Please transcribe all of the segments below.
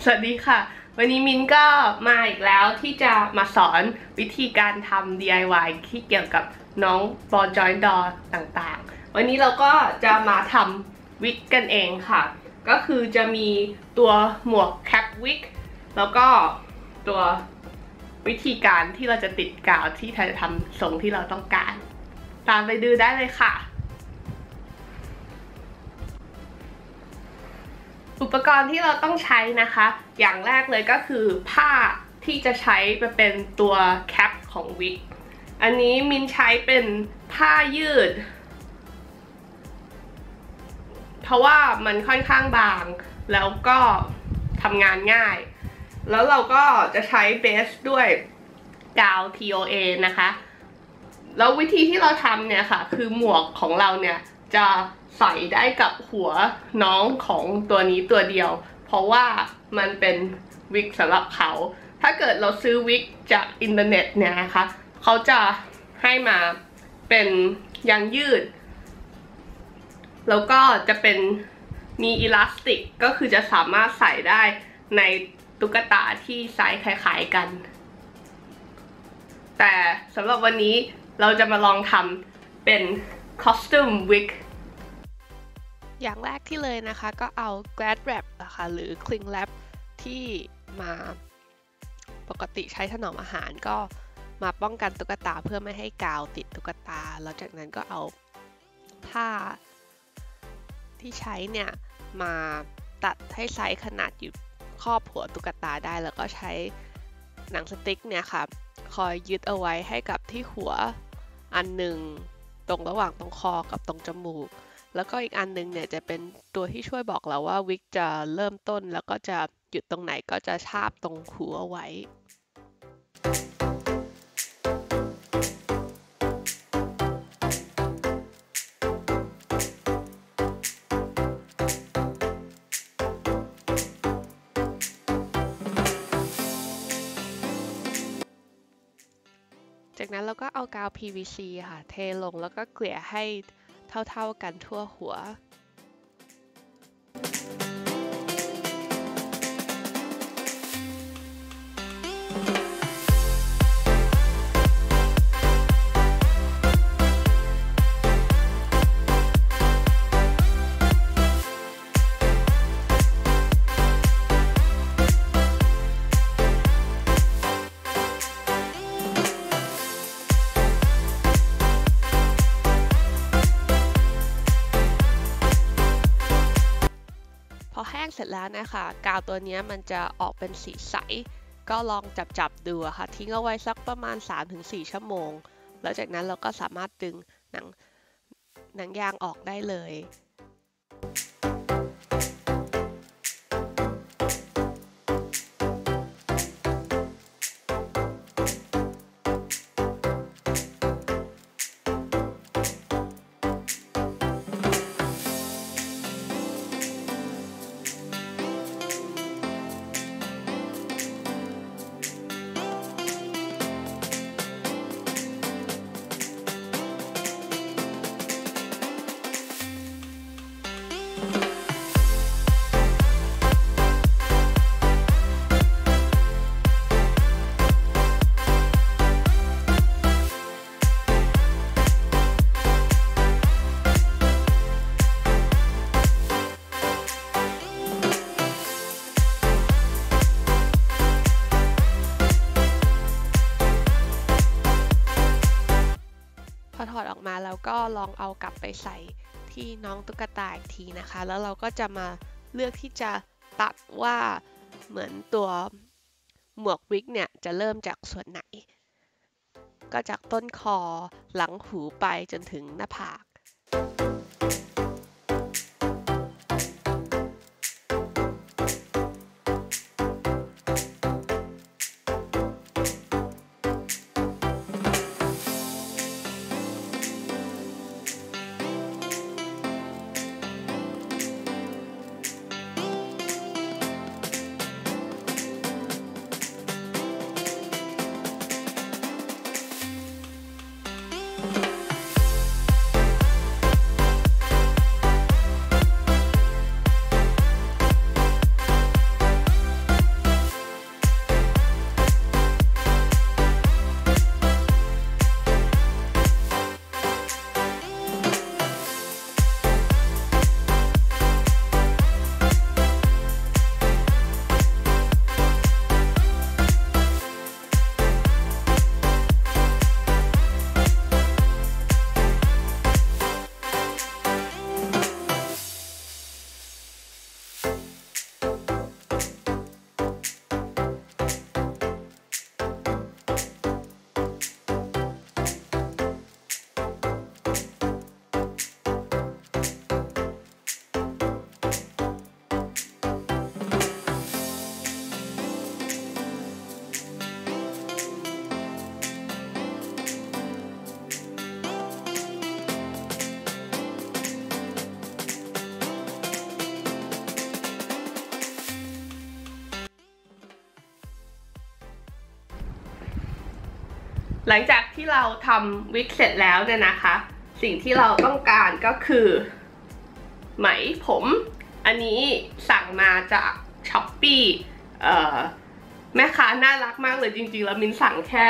สวัสดีค่ะวันนี้มินก็มาอีกแล้วที่จะมาสอนวิธีการทำ DIY ที่เกี่ยวกับน้องบอลจอยดอต่างๆวันนี้เราก็จะมาทำวิกกันเองค่ะก็คือจะมีตัวหมวกแคปวิกแล้วก็ตัววิธีการที่เราจะติดกาวที่จะทำทรงที่เราต้องการตามไปดูได้เลยค่ะอุปกรณ์ที่เราต้องใช้นะคะอย่างแรกเลยก็คือผ้าที่จะใช้เป็นตัวแคปของวิกอันนี้มินใช้เป็นผ้ายืดเพราะว่ามันค่อนข้างบางแล้วก็ทำงานง่ายแล้วเราก็จะใช้เบสด้วยกาว TOA นะคะแล้ววิธีที่เราทำเนี่ยค่ะคือหมวกของเราเนี่ยจะใส่ได้กับหัวน้องของตัวนี้ตัวเดียวเพราะว่ามันเป็นวิกสำหรับเขาถ้าเกิดเราซื้อวิกจากอินเทอร์เน็ตเนี่ยนะคะเขาจะให้มาเป็นยางยืดแล้วก็จะเป็นมีอิลาสติกก็คือจะสามารถใส่ได้ในตุ๊กตาที่ไซส์คล้ายๆกันแต่สำหรับวันนี้เราจะมาลองทำเป็นคอสตูมวิกอย่างแรกที่เลยนะคะก็เอา glad wrap นะคะหรือ cling wrap ที่มาปกติใช้ถนอมอาหารก็มาป้องกันตุ๊กตาเพื่อไม่ให้กาวติดตุ๊กตาแล้วจากนั้นก็เอาผ้าที่ใช้เนี่ยมาตัดให้ไซส์ขนาดอยู่ครอบหัวตุ๊กตาได้แล้วก็ใช้หนังสติ๊กเนี่ยค่ะคอยยึดเอาไว้ให้กับที่หัวอันหนึ่งตรงระหว่างตรงคอกับตรงจมูกแล้วก็อีกอันนึงเนี่ยจะเป็นตัวที่ช่วยบอกเราว่าวิกจะเริ่มต้นแล้วก็จะหยุดตรงไหนก็จะทาบตรงหูเอาไว้จากนั้นเราก็เอากาว PVC ค่ะเทลงแล้วก็เกลี่ยให้เท่าๆกันทั่วหัวพอแห้งเสร็จแล้วนะคะกาวตัวนี้มันจะออกเป็นสีใสก็ลองจับดูค่ะทิ้งเอาไว้สักประมาณ 3-4 ชั่วโมงแล้วจากนั้นเราก็สามารถดึงหนังยางออกได้เลยพอถอดออกมาแล้วก็ลองเอากลับไปใส่ที่น้องตุ๊กตาอีกทีนะคะแล้วเราก็จะมาเลือกที่จะตัดว่าเหมือนตัวหมวกวิกเนี่ยจะเริ่มจากส่วนไหนก็จากต้นคอหลังหูไปจนถึงหน้าผาก หลังจากที่เราทำวิกเสร็จแล้วเนี่ยนะคะสิ่งที่เราต้องการก็คือไหมผมอันนี้สั่งมาจาก Shopee แม่ค้าน่ารักมากเลยจริงๆแล้วมินสั่งแค่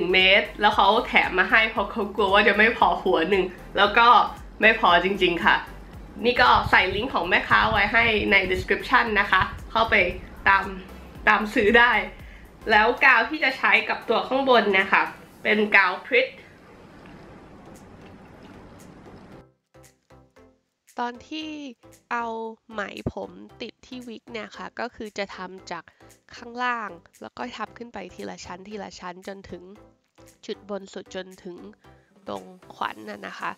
1เมตรแล้วเขาแถมมาให้เพราะเขากลัวว่าจะไม่พอหัวหนึ่งแล้วก็ไม่พอจริงๆค่ะนี่ก็ใส่ลิงก์ของแม่ค้าไว้ให้ใน description นะคะเข้าไปตามซื้อได้แล้วกาวที่จะใช้กับตัวข้างบนนะคะเป็นกาวพริตตอนที่เอาไหมผมติดที่วิกเนี่ยค่ะก็คือจะทำจากข้างล่างแล้วก็ทำขึ้นไปทีละชั้นทีละชั้นจนถึงจุดบนสุดจนถึงตรงขวัญนะคะ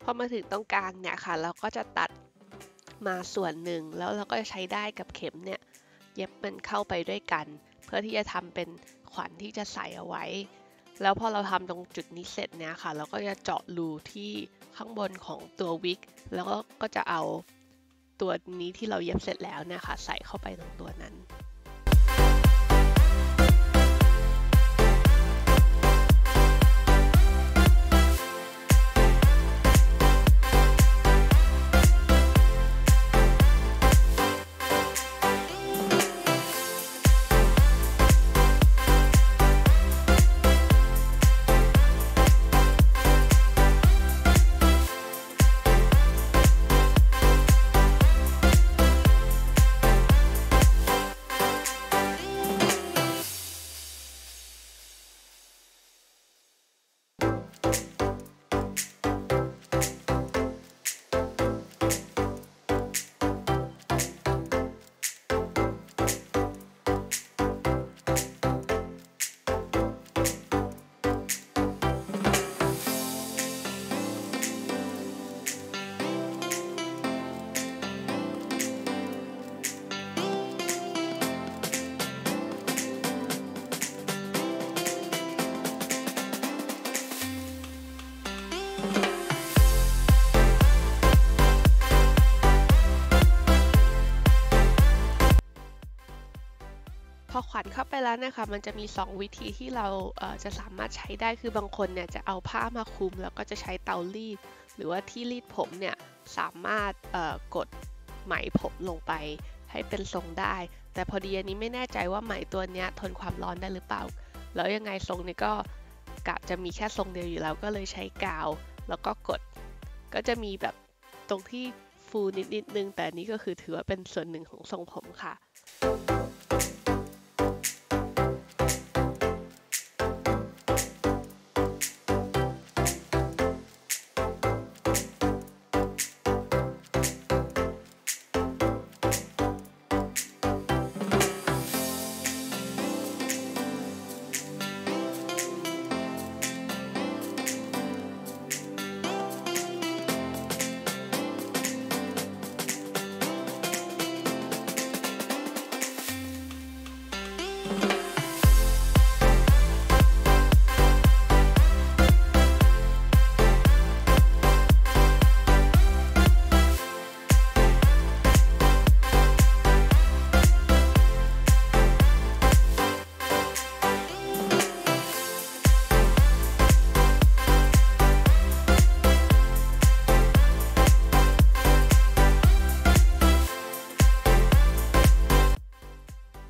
พอมาถึงตรงกลางเนี่ยค่ะเราก็จะตัดมาส่วนหนึ่งแล้วเราก็จะใช้ได้กับเข็มเนี่ยเย็บมันเข้าไปด้วยกันเพื่อที่จะทำเป็นขวัญที่จะใส่เอาไว้แล้วพอเราทำตรงจุดนี้เสร็จเนี่ยค่ะเราก็จะเจาะรูที่ข้างบนของตัววิกแล้วก็จะเอาตัวนี้ที่เราเย็บเสร็จแล้วเนี่ยค่ะใส่เข้าไปตรงตัวนั้นพอขวัญเข้าไปแล้วนะคะมันจะมี2วิธีที่เราจะสามารถใช้ได้คือบางคนเนี่ยจะเอาผ้ามาคลุมแล้วก็จะใช้เตารีดหรือว่าที่รีดผมเนี่ยสามารถกดไหมผมลงไปให้เป็นทรงได้แต่พอดีอันนี้ไม่แน่ใจว่าไหมตัวนี้ทนความร้อนได้หรือเปล่าแล้วยังไงทรงนี้ก็กะจะมีแค่ทรงเดียวอยู่แล้วก็เลยใช้กาวแล้วก็กดก็จะมีแบบตรงที่ฟูนิดนึงแต่นี้ก็คือถือว่าเป็นส่วนหนึ่งของทรงผมค่ะ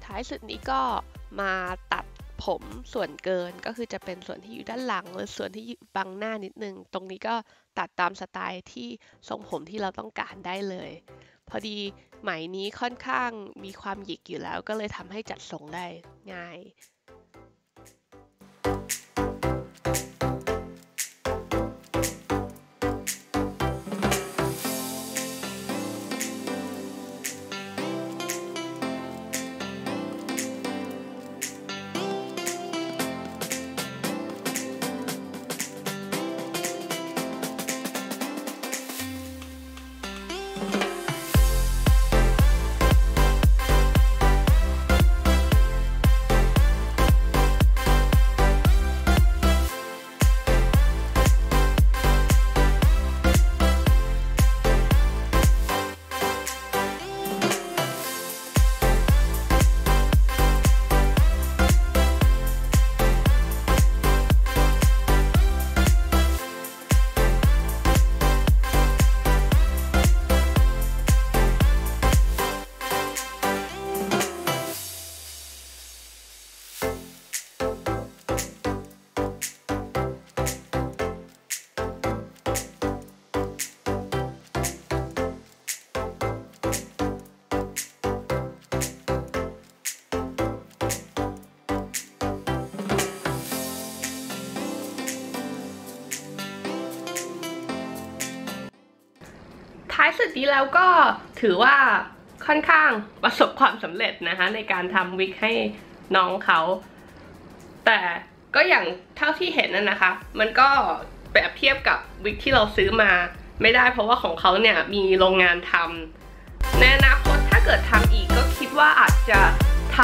ท้ายสุดนี้ก็มาตัดผมส่วนเกินก็คือจะเป็นส่วนที่อยู่ด้านหลังหรือส่วนที่บังหน้านิดนึงตรงนี้ก็ตัดตามสไตล์ที่ทรงผมที่เราต้องการได้เลยพอดีไหมนี้ค่อนข้างมีความหยิกอยู่แล้วก็เลยทำให้จัดทรงได้ง่ายท้ายสุดนี้แล้วก็ถือว่าค่อนข้างประสบความสำเร็จนะคะในการทำวิกให้น้องเขาแต่ก็อย่างเท่าที่เห็นนะคะมันก็แบบเทียบกับวิกที่เราซื้อมา ไม่ได้เพราะว่าของเขาเนี่ยมีโรงงานทำในอนาคตถ้าเกิดทำอีกก็คิดว่าอาจจะท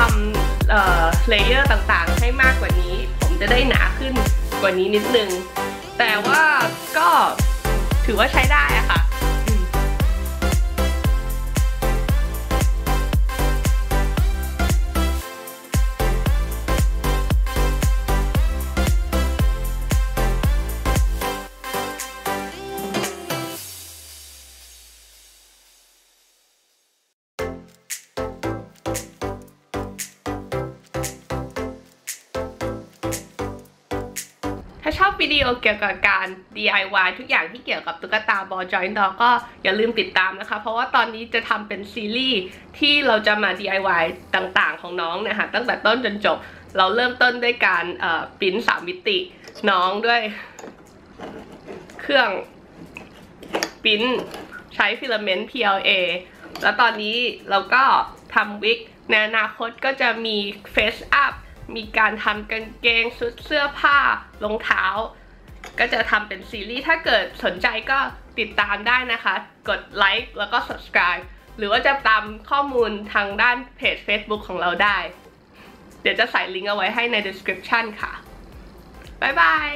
ำเลเยอร์ต่างๆให้มากกว่านี้ผมจะได้หนาขึ้นกว่านี้นิดนึงแต่ว่าก็ถือว่าใช้ได้อะค่ะถ้าชอบวิดีโอเกี่ยวกับการ DIY ทุกอย่างที่เกี่ยวกับตุ๊กตาบอลจอยน์ดอลก็อย่าลืมติดตามนะคะเพราะว่าตอนนี้จะทำเป็นซีรีส์ที่เราจะมา DIY ต่างๆของน้องนะคะตั้งแต่ต้นจนจบเราเริ่มต้นด้วยการปริ้น3 มิติน้องด้วยเครื่องปริ้นใช้ฟิลาเมนต์ PLA แล้วตอนนี้เราก็ทำวิกในอนาคตก็จะมีเฟซอัพมีการทำกางเกงชุดเสื้อผ้ารองเท้าก็จะทำเป็นซีรีส์ถ้าเกิดสนใจก็ติดตามได้นะคะกดไลค์แล้วก็ subscribe หรือว่าจะตามข้อมูลทางด้านเพจ Facebook ของเราได้เดี๋ยวจะใส่ลิงก์เอาไว้ให้ใน description ค่ะบ๊ายบาย